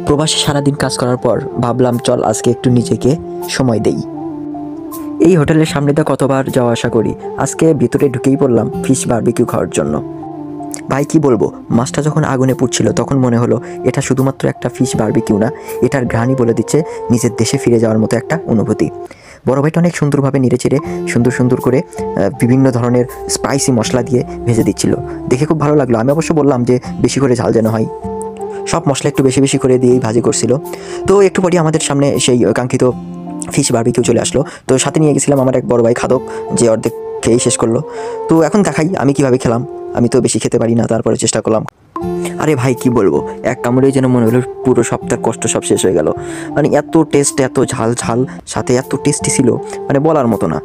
প্রবাসী সারাদিন কাজ করার পর ভাবলাম চল আজকে একটু নিজেকে সময় দেই। এই হোটেলের সামনে দিয়ে কতবার যাওয়া আসা করি, আজকে ভিতরে ঢুকেই পড়লাম ফিশ বারবিকিউ খাওয়ার জন্য। ভাই কি বলবো, মাছটা যখন আগুনে পুড়ছিল তখন মনে হলো এটা শুধুমাত্র একটা ফিশ বারবিকিউ না, এটার ঘ্রাণই বলে দিচ্ছে নিজের দেশে ফিরে যাওয়ার মতো একটা অনুভূতি। বড় ভাইটা অনেক সুন্দরভাবে নেড়ে চেড়ে সুন্দর করে বিভিন্ন ধরনের স্পাইসি মশলা দিয়ে ভেজে দিচ্ছিল, দেখে খুব ভালো লাগলো। আমি অবশ্য বললাম যে বেশি করে ঝাল যেন হয়, সব মশলা একটু বেশি করে দিয়েই ভাজি করছিল। তো একটু পরই আমাদের সামনে সেই কাঙ্ক্ষিত ফিশ বারবিকিউ চলে আসলো। তো সাথে নিয়ে গেছিলাম আমার এক বড় ভাই খাদক, যে অর্ধেক খেয়েই শেষ করলো। তো এখন দেখাই আমি কিভাবে খেলাম। আমি তো বেশি খেতে পারি না, তারপরে চেষ্টা করলাম। আরে ভাই কি বলবো, এক কামড়েই যেন মনে হলো পুরো সপ্তাহের কষ্ট সব শেষ হয়ে গেল। মানে এত টেস্ট, এত ঝাল সাথে এত টেস্টি ছিল, মানে বলার মতো না।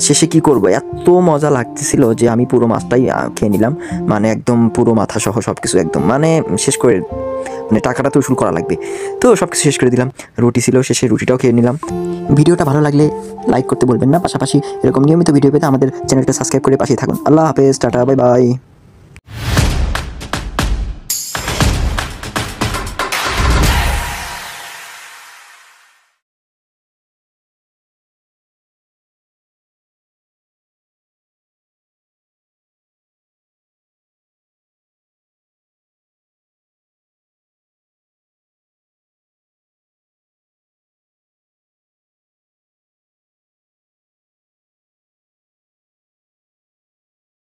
শেষে কি করব, এত মজা লাগতেছিল যে আমি পুরো মাছটাই খেয়ে নিলাম। মানে একদম পুরো মাথা সহ সব কিছু একদম মানে শেষ করে, মানে টাকাটা তো উসুল করা লাগবে। তো সব কিছু শেষ করে দিলাম। রুটি ছিল, শেষে রুটিটাও খেয়ে নিলাম। ভিডিওটা ভালো লাগলে লাইক করতে বলবেন না, পাশাপাশি এরকম নিয়মিত ভিডিও পেতে আমাদের চ্যানেলটা সাবস্ক্রাইব করে পাশেই থাকুন। আল্লাহ হাফেজ, টাটা, বাই বাই।